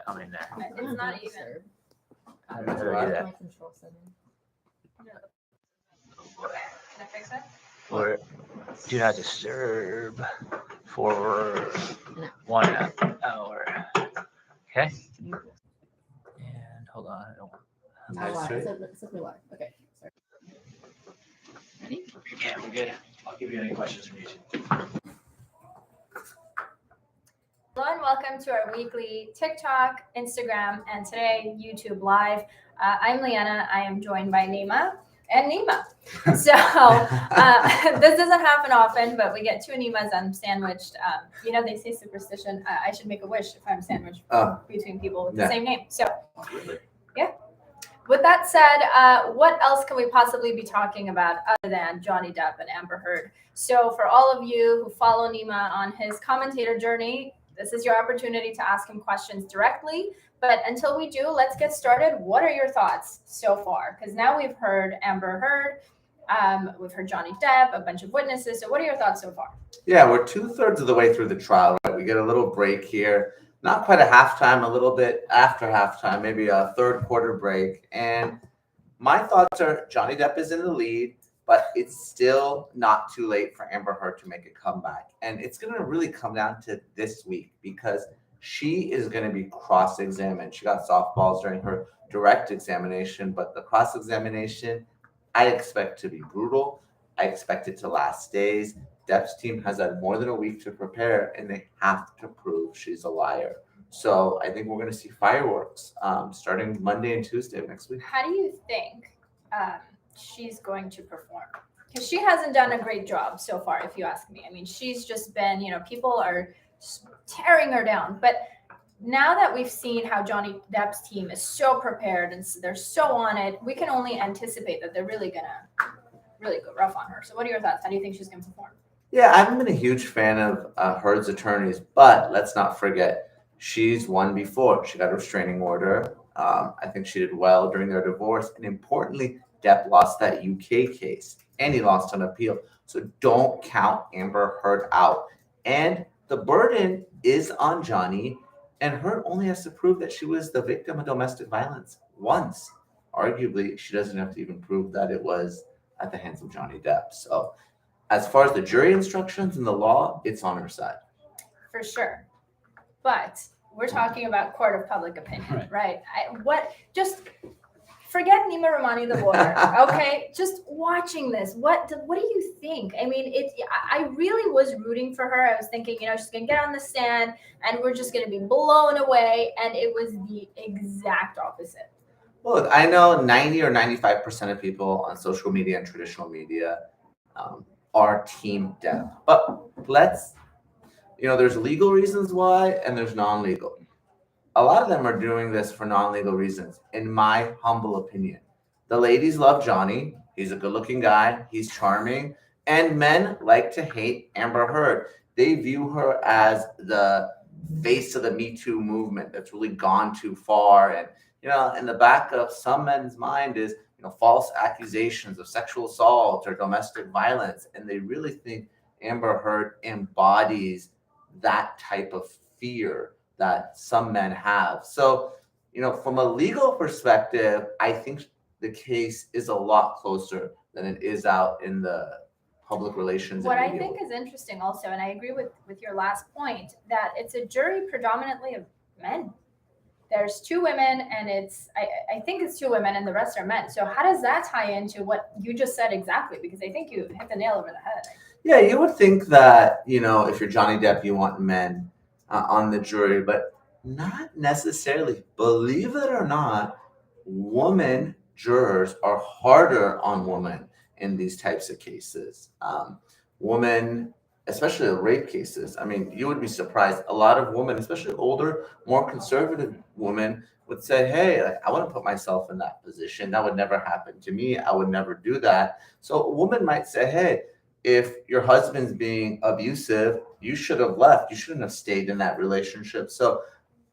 coming there. It's not even. How do I do that? Control 7. Oh boy. Can I fix it? Or do not disturb for 1 hour. Okay. And hold on. I don't want. It's a live. Okay. Sorry. Ready? Yeah, we're good. I'll give you any questions from YouTube. Hello and welcome to our weekly TikTok, Instagram, and today YouTube Live. I'm Liana. I am joined by Neama and Neema. So this doesn't happen often, but we get two Neemas. I'm sandwiched. They say superstition. I should make a wish if I'm sandwiched between people with the same name. So yeah. With that said, what else can we possibly be talking about other than Johnny Depp and Amber Heard? So for all of you who follow Neema on his commentator journey, this is your opportunity to ask him questions directly. But until we do, let's get started. What are your thoughts so far? Because now we've heard Amber Heard, we've heard Johnny Depp, a bunch of witnesses. So what are your thoughts so far? Yeah, we're 2/3 of the way through the trial, right? We get a little break here. Not quite a halftime, a little bit after halftime, maybe a third quarter break. And my thoughts are Johnny Depp is in the lead, but it's still not too late for Amber Heard to make a comeback. And it's going to really come down to this week because she is going to be cross-examined. She got softballs during her direct examination, but the cross-examination, I expect to be brutal. I expect it to last days. Depp's team has had more than a week to prepare, and they have to prove she's a liar. So I think we're going to see fireworks starting Monday and Tuesday of next week. How do you think she's going to perform? Because she hasn't done a great job so far, if you ask me. I mean, she's just been, people are tearing her down. But now that we've seen how Johnny Depp's team is so prepared and they're so on it, we can only anticipate that they're really going to really go rough on her. So what are your thoughts? How do you think she's going to perform? Yeah, I haven't been a huge fan of Heard's attorneys, but let's not forget, she's won before. She got a restraining order. I think she did well during their divorce. And importantly, Depp lost that UK case, and he lost on appeal. So don't count Amber Heard out. And the burden is on Johnny, and Heard only has to prove that she was the victim of domestic violence once. Arguably, she doesn't have to even prove that it was at the hands of Johnny Depp. So as far as the jury instructions and the law, it's on her side. For sure. But we're talking about court of public opinion, right? Just forget Neama Rahmani, the lawyer, okay? Just watching this, what do you think? I mean, I really was rooting for her. I was thinking, she's going to get on the stand and we're just going to be blown away. And it was the exact opposite. Well, I know 90 or 95% of people on social media and traditional media are team Depp. But there's legal reasons why and there's non-legal. A lot of them are doing this for non-legal reasons, in my humble opinion. The ladies love Johnny. He's a good-looking guy. He's charming. And men like to hate Amber Heard. They view her as the face of the Me Too movement that's really gone too far. And, in the back of some men's mind is, false accusations of sexual assault or domestic violence. And they really think Amber Heard embodies that type of fear that some men have. So, from a legal perspective, I think the case is a lot closer than it is out in the public relations. What I think is interesting also, and I agree with your last point, that it's a jury predominantly of men. There's two women, and I think it's two women, and the rest are men. So how does that tie into what you just said exactly? Because I think you hit the nail over the head. Yeah, you would think that, if you're Johnny Depp, you want men on the jury, but not necessarily. Believe it or not, women jurors are harder on women in these types of cases. Women, especially the rape cases. I mean, you would be surprised. A lot of women, especially older, more conservative women, would say, hey, I wouldn't put myself in that position. That would never happen to me. I would never do that. So a woman might say, hey, if your husband's being abusive, you should have left. You shouldn't have stayed in that relationship. So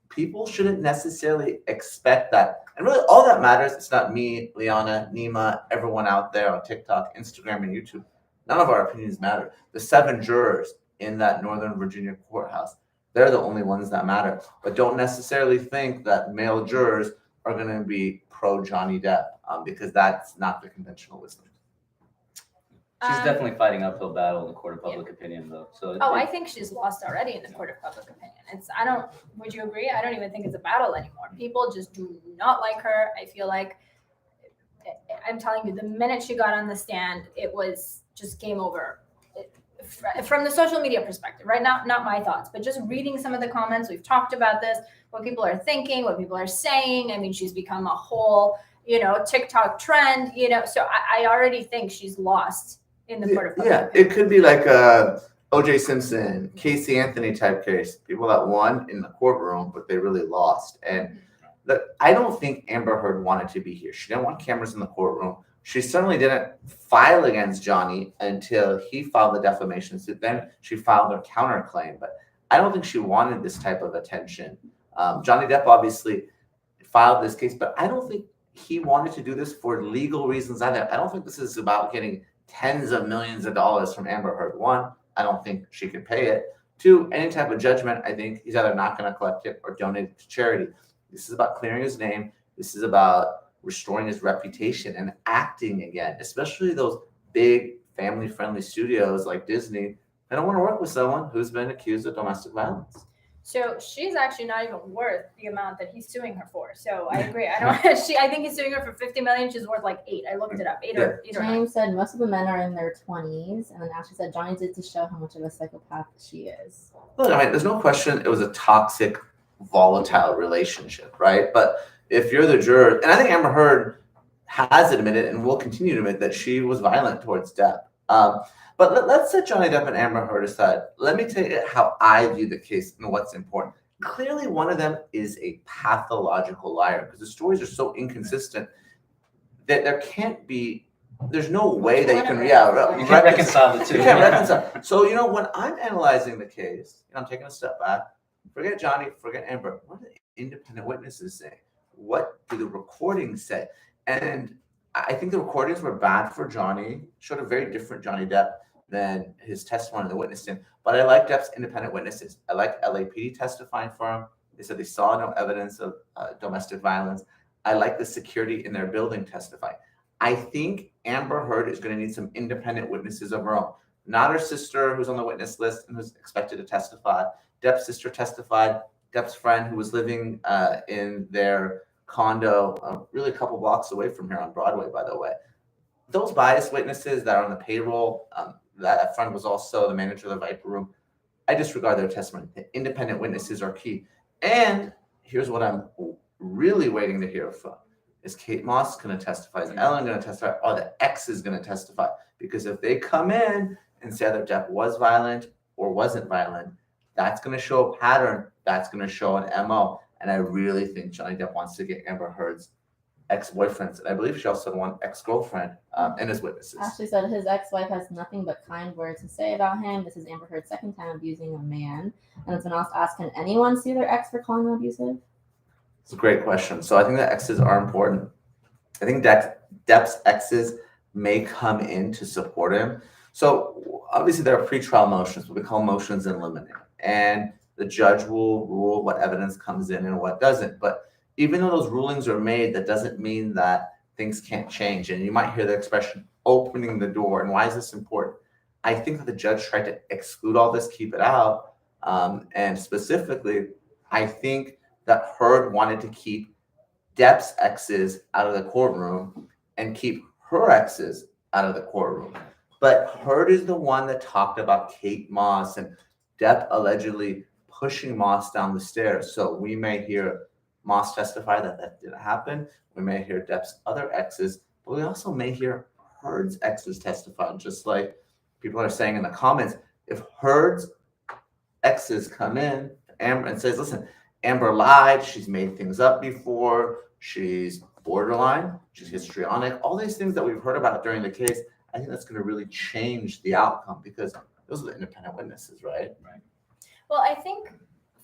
people shouldn't necessarily expect that. And really all that matters, it's not me, Liana, Neema, everyone out there on TikTok, Instagram, and YouTube. None of our opinions matter. The 7 jurors in that Northern Virginia courthouse, They're the only ones that matter. But don't necessarily think that male jurors are going to be pro Johnny Depp because that's not the conventional wisdom. She's definitely fighting uphill battle in the court of public opinion, though. So I think she's lost already in the court of public opinion. Would you agree? I don't even think it's a battle anymore. People just do not like her. I feel like, I'm telling you, the minute she got on the stand, it was just game over. From the social media perspective, right? Not my thoughts, but just reading some of the comments. We've talked about this, what people are thinking, what people are saying. I mean, she's become a whole, TikTok trend, so I already think she's lost in the court of public opinion. It could be like a O.J. Simpson, Casey Anthony type case. People that won in the courtroom, but they really lost. And I don't think Amber Heard wanted to be here. She didn't want cameras in the courtroom. She certainly didn't file against Johnny until he filed the defamation suit. Then she filed her counterclaim. But I don't think she wanted this type of attention. Johnny Depp obviously filed this case, but I don't think he wanted to do this for legal reasons either. I don't think this is about getting tens of millions of dollars from Amber Heard. One, I don't think she could pay it. Two, any type of judgment, I think he's either not going to collect it or donate it to charity. This is about clearing his name. This is about restoring his reputation and acting again, especially those big family-friendly studios like Disney. They don't want to work with someone who's been accused of domestic violence. So she's actually not even worth the amount that he's suing her for. So I agree. I think he's suing her for $50 million. She's worth like $8 million. I looked it up. James said most of the men are in their 20s, and then Ashley said Johnny did to show how much of a psychopath she is. Look, I mean, there's no question it was a toxic, volatile relationship, right? But if you're the juror, and I think Amber Heard has admitted and will continue to admit that she was violent towards Depp. But let's set Johnny Depp and Amber Heard aside. Let me tell you how I view the case and what's important. Clearly, one of them is a pathological liar because the stories are so inconsistent that there's no way that you can reconcile the two. You can't reconcile. So, when I'm analyzing the case, I'm taking a step back. Forget Johnny, forget Amber. What do the independent witnesses say? What do the recordings say? And I think the recordings were bad for Johnny, showed a very different Johnny Depp than his testimony in the witness stand. But I like Depp's independent witnesses. I like LAPD testifying for him. They said they saw no evidence of domestic violence. I like the security in their building testifying. I think Amber Heard is going to need some independent witnesses of her own. Not her sister, who's on the witness list and who's expected to testify. Depp's sister testified. Depp's friend, who was living in their condo, really a couple blocks away from here on Broadway, by the way. Those biased witnesses that are on the payroll, that friend was also the manager of the Viper Room. I disregard their testimony. The independent witnesses are key. And here's what I'm really waiting to hear from. Is Kate Moss going to testify? Is Ellen going to testify? Or the exes going to testify? Because if they come in and say either Depp was violent or wasn't violent, that's going to show a pattern. That's going to show an MO. And I really think Johnny Depp wants to get Amber Heard's ex-boyfriends. And I believe she also had one ex-girlfriend and his witnesses. Ashley said his ex-wife has nothing but kind words to say about him. This is Amber Heard's second time abusing a man. And someone else asked, can anyone sue their ex for calling them abusive? It's a great question. So I think that exes are important. I think Depp's exes may come in to support him. So obviously there are pretrial motions, what we call motions in limine. And the judge will rule what evidence comes in and what doesn't. But even though those rulings are made, that doesn't mean that things can't change. And you might hear the expression opening the door. And why is this important? I think that the judge tried to exclude all this, keep it out. And specifically, I think that Heard wanted to keep Depp's exes out of the courtroom and keep her exes out of the courtroom. But Heard is the one that talked about Kate Moss and Depp allegedly pushing Moss down the stairs. So we may hear Moss testify that didn't happen. We may hear Depp's other exes, but we also may hear Heard's exes testify, just like people are saying in the comments. If Heard's exes come in, Amber, and says, listen, Amber lied, she's made things up before, she's borderline, she's histrionic, all these things that we've heard about during the case, I think that's going to really change the outcome because those are the independent witnesses, right? Right. Well, I think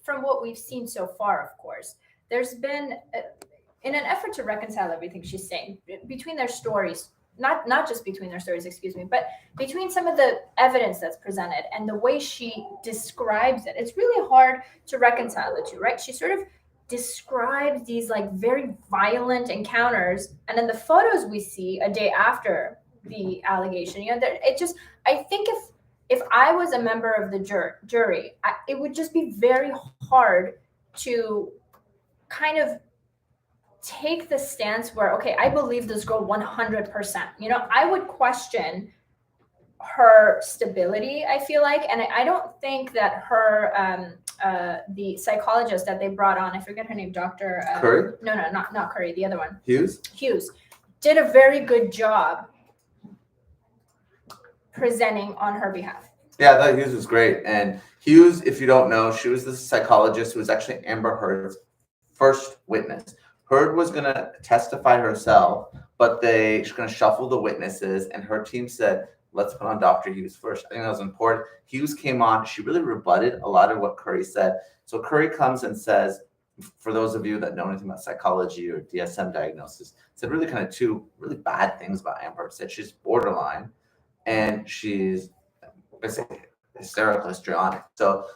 from what we've seen so far, of course, there's been, in an effort to reconcile everything she's saying, between their stories, not just between their stories, excuse me, but between some of the evidence that's presented and the way she describes it, it's really hard to reconcile the two, right? She sort of describes these like very violent encounters, and then the photos we see a day after the allegation, it just, I think if I was a member of the jury, it would just be very hard to kind of take the stance where, okay, I believe this girl 100%. I would question her stability, I feel like. And I don't think that her, the psychologist that they brought on, I forget her name, Dr. Curry? No, not Curry, the other one. Hughes? Hughes did a very good job presenting on her behalf. Yeah, that Hughes was great. And Hughes, if you don't know, she was the psychologist who was actually Amber Heard's first witness. Heard was going to testify herself, but she's going to shuffle the witnesses, and her team said, let's put on Dr. Hughes first. I think that was important. Hughes came on. She really rebutted a lot of what Curry said. So Curry comes and says, for those of you that know anything about psychology or DSM diagnosis, said really kind of two really bad things about Amber. Said she's borderline, and she's basically hysterical, histrionic. So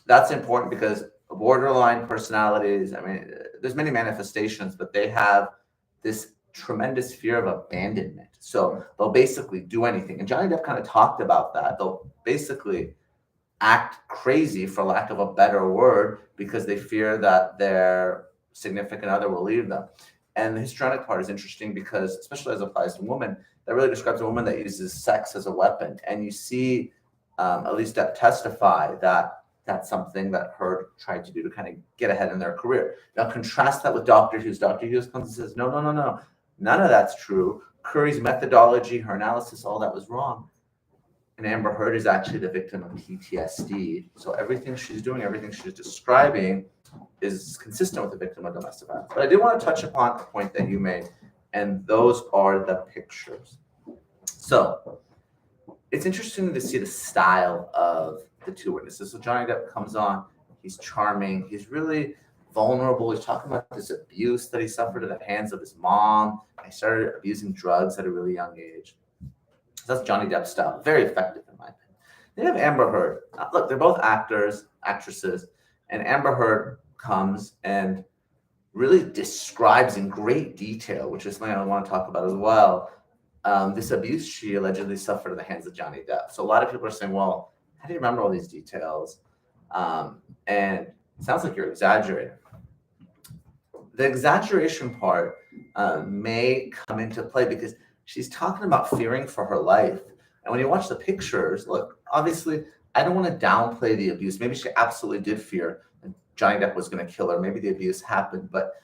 that's important because borderline personalities, I mean, there's many manifestations, but they have this tremendous fear of abandonment. So they'll basically do anything. And Johnny Depp kind of talked about that. They'll basically act crazy, for lack of a better word, because they fear that their significant other will leave them. And the histrionic part is interesting because, especially as it applies to women, that really describes a woman that uses sex as a weapon. And you see, at least Depp testify that that's something that Heard tried to do to kind of get ahead in their career. Now contrast that with Dr. Hughes. Dr. Hughes comes and says, no, none of that's true. Curry's methodology, her analysis, all that was wrong. And Amber Heard is actually the victim of PTSD. So everything she's doing, everything she's describing is consistent with the victim of domestic violence. But I did want to touch upon a point that you made, and those are the pictures. So it's interesting to see the style of the two witnesses. So Johnny Depp comes on, he's charming, he's really vulnerable. He's talking about this abuse that he suffered at the hands of his mom. He started abusing drugs at a really young age. That's Johnny Depp's style. Very effective, in my opinion. Then you have Amber Heard. Look, they're both actresses, and Amber Heard comes and really describes in great detail, which is something I want to talk about as well, this abuse she allegedly suffered at the hands of Johnny Depp. So a lot of people are saying, well, how do you remember all these details? And it sounds like you're exaggerating. The exaggeration part may come into play because she's talking about fearing for her life. And when you watch the pictures, look, obviously, I don't want to downplay the abuse. Maybe she absolutely did fear that Johnny Depp was going to kill her. Maybe the abuse happened. But,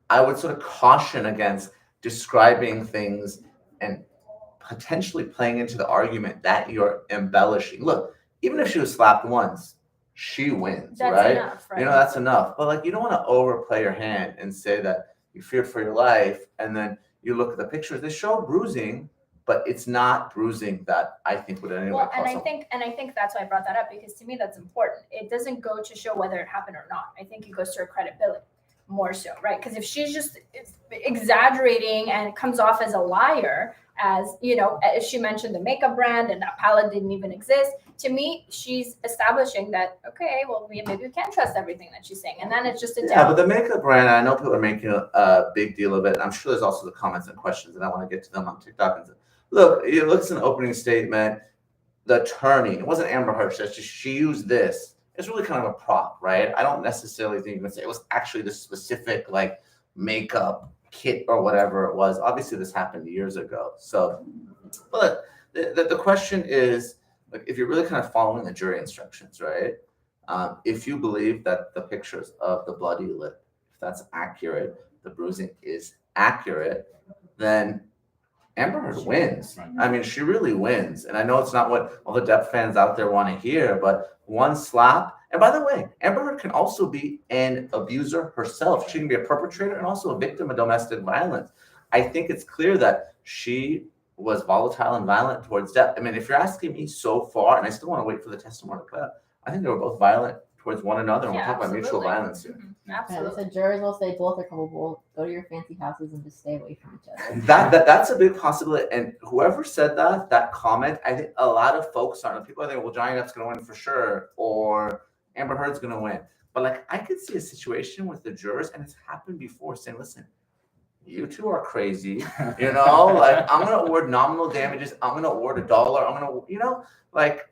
I would sort of caution against describing things and potentially playing into the argument that you're embellishing. Look, even if she was slapped once, she wins, That's right? enough, right? That's enough. But you don't want to overplay your hand and say that you feared for your life, and then you look at the pictures. They show bruising, but it's not bruising that I think would anyway. Well, and I think that's why I brought that up, because to me that's important. It doesn't go to show whether it happened or not. I think it goes to her credibility more so, right? Because if she's just exaggerating and comes off as a liar, as she mentioned the makeup brand and that palette didn't even exist, to me she's establishing that, okay, well, maybe we can't trust everything that she's saying, and then it's just a but the makeup brand, I know people are making a big deal of it. I'm sure there's also the comments and questions, and I want to get to them on TikTok. And look, it looks an opening statement. The attorney, it wasn't Amber Heard, she used this. It's really kind of a prop, right? I don't necessarily think you can say it was actually the specific makeup kit or whatever it was. Obviously, this happened years ago. So, but the question is, if you're really kind of following the jury instructions, right? If you believe that the pictures of the bloody lip, if that's accurate, the bruising is accurate, then Amber Heard wins. I mean, she really wins. And I know it's not what all the Depp fans out there want to hear, but one slap. And by the way, Amber Heard can also be an abuser herself. She can be a perpetrator and also a victim of domestic violence. I think it's clear that she was volatile and violent towards Depp. I mean, if you're asking me so far, and I still want to wait for the testimony to play out, I think they were both violent towards one another. And Yeah, we're talking about mutual absolutely. violence here. Mhm. Yeah, Absolutely. so jurors will say both are culpable. Go to your fancy houses and just stay away from each other. That's a big possibility. And whoever said that comment, I think a lot of folks are people are thinking, well, Johnny Depp's gonna win for sure, or Amber Heard's gonna win. But like I could see a situation with the jurors, and it's happened before, saying, listen, you two are crazy. You know, like I'm gonna award nominal damages, I'm gonna award $1, I'm gonna, you know, like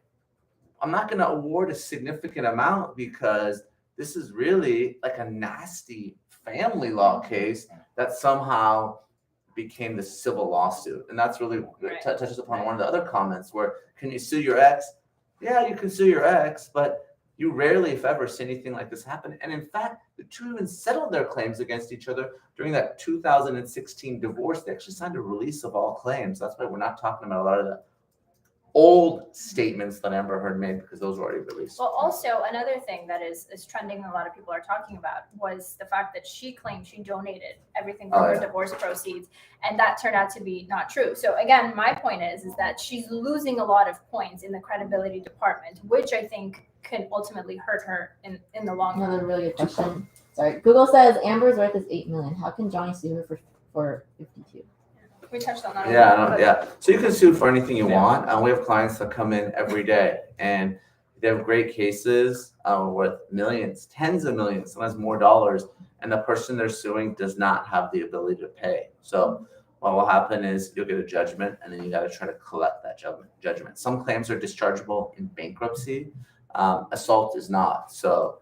I'm not gonna award a significant amount because this is really like a nasty family law case that somehow became the civil lawsuit. And that's really Right. touches upon one of the other comments where, can you sue your ex? Yeah, you can sue your ex, but you rarely, if ever, see anything like this happen. And in fact, the two even settled their claims against each other during that 2016 divorce. They actually signed a release of all claims. That's why we're not talking about a lot of the old statements that Amber Heard made, because those were already released. Well, also another thing that is trending, a lot of people are talking about, was the fact that she claimed she donated everything from her divorce proceeds, and that turned out to be not true. So again, my point is that she's losing a lot of points in the credibility department, which I think can ultimately hurt her in the long run. Another really good question. Sorry, Google says Amber's worth is $8 million. How can Johnny sue her for 52? We touched on that. Yeah. So you can sue for anything you Yeah. want. We have clients that come in every day, and they have great cases worth millions, tens of millions, sometimes more dollars, and the person they're suing does not have the ability to pay. So what will happen is you'll get a judgment, and then you got to try to collect that judgment. Some claims are dischargeable in bankruptcy. Assault is not. So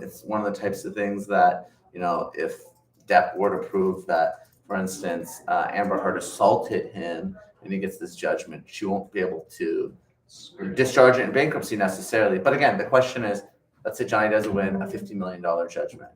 it's one of the types of things that, you know, if Depp were to prove that, for instance, Amber Heard assaulted him and he gets this judgment, she won't be able to discharge it in bankruptcy necessarily. But again, the question is, let's say Johnny does win a $50 million judgment.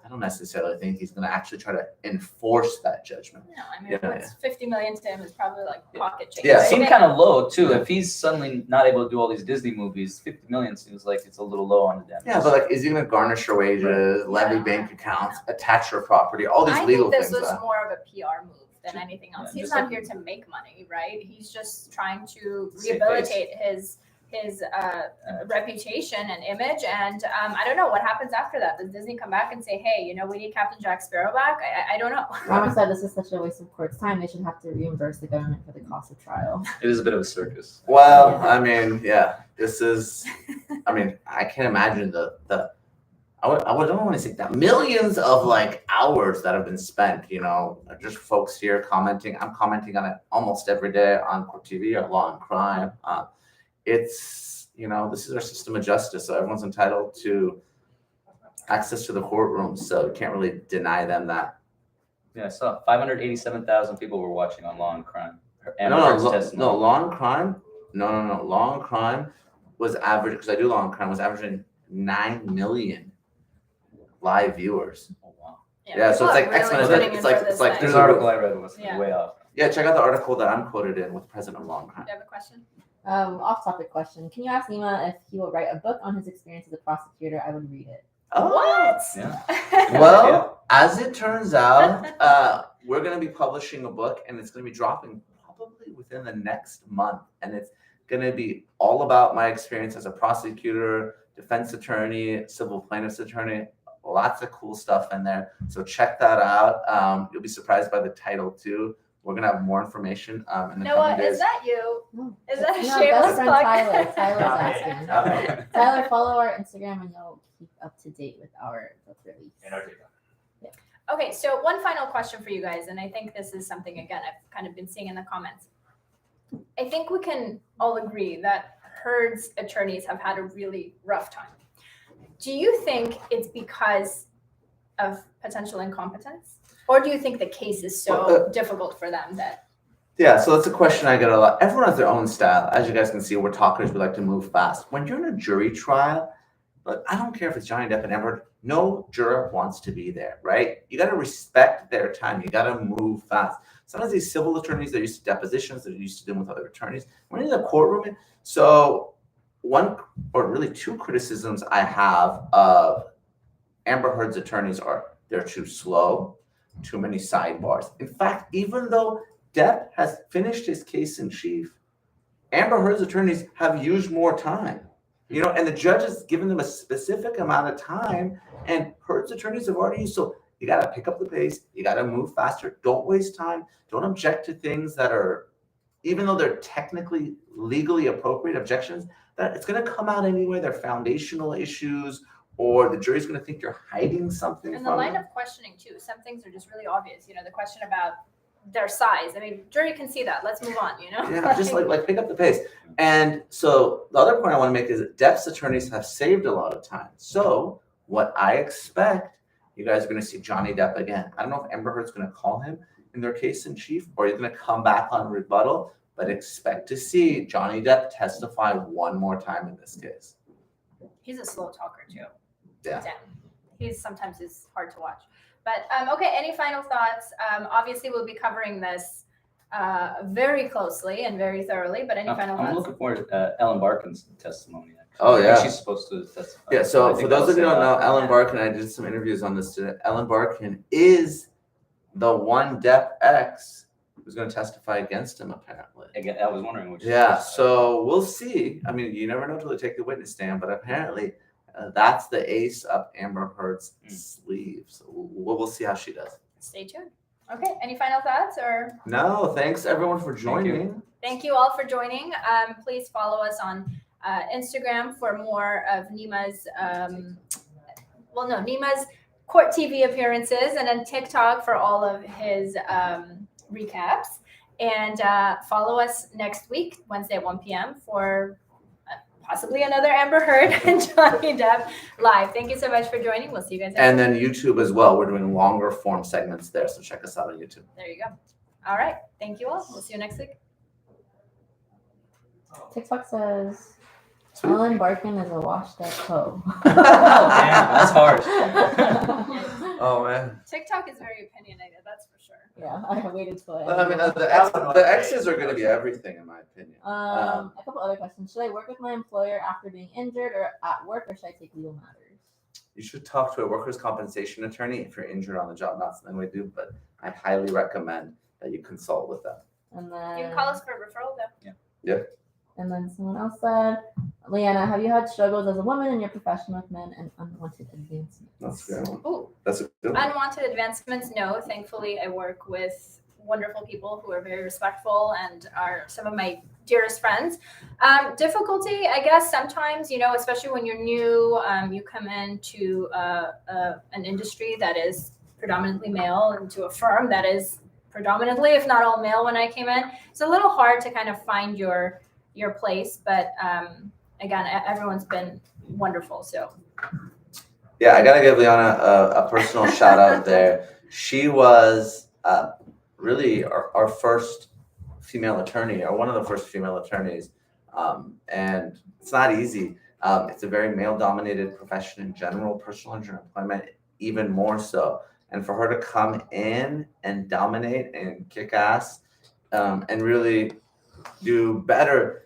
I don't necessarily think he's going to actually try to enforce that judgment. No, I mean, Yeah, what's 50 million to him is probably like pocket change. Yeah. It I seemed think- kind of low too. If he's suddenly not able to do all these Disney movies, 50 million seems like it's a little low on the damage. Yeah, but like, is he going to garnish her wages, levy Yeah. bank accounts, attach her proproperty, all these I legal think this things? was more of a PR move than anything else. Yeah, He's just not like- here to make money, right? He's just trying to Save rehabilitate his reputation and image. And I don't know what happens after that. Does Disney come back and say, hey, you know, we need Captain Jack Sparrow back? I don't know. Mama said this is such a waste of court's time. They should have to reimburse the government for the cost of trial. It is a bit of a circus. Well, I mean, yeah, this is, I mean, I can't imagine I don't want to say that millions of like hours that have been spent, you know, just folks here commenting. I'm commenting on it almost every day on Court TV or Law and Crime. It's, you know, this is our system of justice. So everyone's entitled to access to the courtroom. So you can't really deny them that. Yeah, I saw 587,000 people were watching on Law and Crime. No, Law and Crime. No. Law and Crime was average, because I do Law and Crime, was averaging 9 million live viewers. Oh, wow. Yeah, so it's like exponential. tuning in It's like- for it's this like thing. There's There's an a- article I read was Yeah. way off. Yeah, check out the article that I'm quoted in with the president of Law and Crime. Do you have a question? Off-topic question. Can you ask Neema if he will write a book on his experience as a prosecutor? I would read it. What? Yeah. Well, as it turns out, we're going to be publishing a book, and it's going to be dropping probably within the next month. And it's going to be all about my experience as a prosecutor, defense attorney, civil plaintiff's attorney. Lots of cool stuff in there. So check that out. You'll be surprised by the title too. We're going to have more information in the Noah, coming days. is that you? No. Is that a No, shameless best friend plug? Tyler. Tyler's Not me. asking. Not me. Tyler, follow our Instagram and you'll keep up to date with our book release. And our TikTok. Okay, so one final question for you guys, and I think this is something, again, I've kind of been seeing in the comments. I think we can all agree that Heard's attorneys have had a really rough time. Do you think it's because of potential incompetence? Or do you think the case is so difficult for them that... Yeah, so that's a question I get a lot. Everyone has their own style. As you guys can see, we're talkers. We like to move fast. When you're in a jury trial, but I don't care if it's Johnny Depp and Amber Heard, no juror wants to be there, right? You got to respect their time. You got to move fast. Sometimes these civil attorneys, they're used to depositions, they're used to dealing with other attorneys. When you're in the courtroom, so one or really two criticisms I have of Amber Heard's attorneys are they're too slow, too many sidebars. In fact, even though Depp has finished his case in chief, Amber Heard's attorneys have used more time. And the judge has given them a specific amount of time, and Heard's attorneys have already used. So you got to pick up the pace. You got to move faster. Don't waste time. Don't object to things that are, even though they're technically legally appropriate objections, that it's going to come out anyway. They're foundational issues, or the jury's going to think you're hiding something. And the line of questioning too. Some things are just really obvious. The question about their size. I mean, jury can see that. Let's move on. Yeah, just like pick up the pace. And so the other point I want to make is that Depps attorneys have saved a lot of time. So what I expect, you guys are going to see Johnny Depp again. I don't know if Amber Heard's going to call him in their case in chief, or he's going to come back on rebuttal, but expect to see Johnny Depp testify one more time in this case. He's a slow talker too. Yeah. Damn. He's sometimes is hard to watch. But okay, any final thoughts? Obviously, we'll be covering this very closely and very thoroughly. But any final I'm thoughts? looking forward to Ellen Barkin's testimony. Actually. Oh, I yeah. think she's supposed to testify. Yeah, so I for think those of you who don't know, Ellen Yeah. Barkin, I did some interviews on this today. Ellen Barkin is the one Depp ex who's going to testify against him, apparently. Again, I was wondering which. Yeah, so we'll see. I mean, you never know till they take the witness stand, but apparently that's the ace up Amber Heard's sleeve. So we'll see how she does. Stay tuned. Okay, any final thoughts or? No, thanks everyone for joining. Thank you all for joining. Please follow us on Instagram for more of Neema's, Neema's court TV appearances, and then TikTok for all of his recaps. And follow us next week, Wednesday at 1 p.m. for possibly another Amber Heard and Johnny Depp live. Thank you so much for joining. We'll see you guys next And week. then YouTube as well. We're doing longer form segments there, so check us out on YouTube. There you go. All right. Thank you all. We'll see you next week. TikTok says Sweet. Ellen Barkin is a washed up hoe. Oh, damn, that's harsh. Oh man. TikTok is very opinionated, that's for sure. Yeah, I waited till it. Well, I mean, the exes are going to be everything, in my opinion. A couple other questions. Should I work with my employer after being injured or at work, or should I take legal matters? You should talk to a workers' compensation attorney if you're injured on the job. Not something we do, but I highly recommend that you consult with them. And then You can call us for a referral though. And then someone else said, Leanna, have you had struggles as a woman in your profession with men and unwanted advancements? That's a good one. Ooh, That's a good one. unwanted advancements, no. Thankfully, I work with wonderful people who are very respectful and are some of my dearest friends. Difficulty, I guess, sometimes, especially when you're new, you come into an industry that is predominantly male, into a firm that is predominantly, if not all male when I came in. It's a little hard to kind of find your place, but again, everyone's been wonderful. So Yeah, I gotta give Liana a personal shout out there. She was really our first female attorney, or one of the first female attorneys, and it's not easy. It's a very male-dominated profession in general, personal injury and employment even more so. And for her to come in and dominate and kick ass, and really do better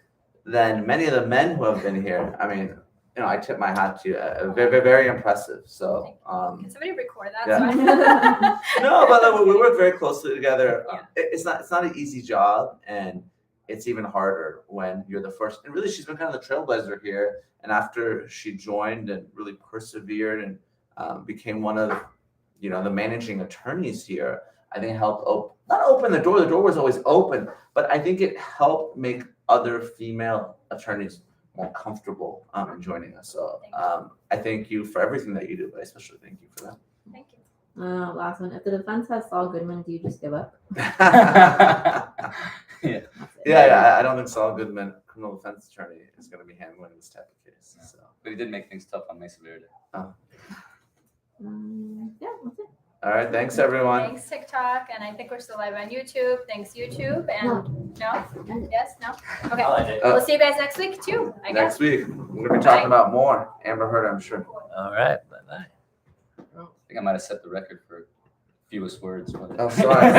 than many of the men who have been here. I mean, I tip my hat to you. Very, very impressive. So, can somebody record that? yeah. So no, but we work very closely together. Yeah. It's not an easy job, and it's even harder when you're the first. And really, she's been kind of the trailblazer here. And after she joined and really persevered and became one of the managing attorneys here, I think it helped not open the door. The door was always open, but I think it helped make other female attorneys more comfortable in joining us. So I thank you for everything that you do, but I especially thank you for that. thank you. Last one. If the defense has Saul Goodman, do you just give up? Yeah. Yeah, I don't think Saul Goodman, criminal defense attorney, is going to be handling this type of case. So. But he did make things tough on Mesa Verde. Yeah, that's it. All right, thanks everyone. Thanks TikTok, and I think we're still live on YouTube. Thanks YouTube, and no? Yes, no? Okay, I'll edit. we'll see you guys next week too, I guess. Next week, we're going to be talking about more Amber Heard, I'm sure. All right. Bye-bye. I think I might have set the record for fewest words. Oh, sorry.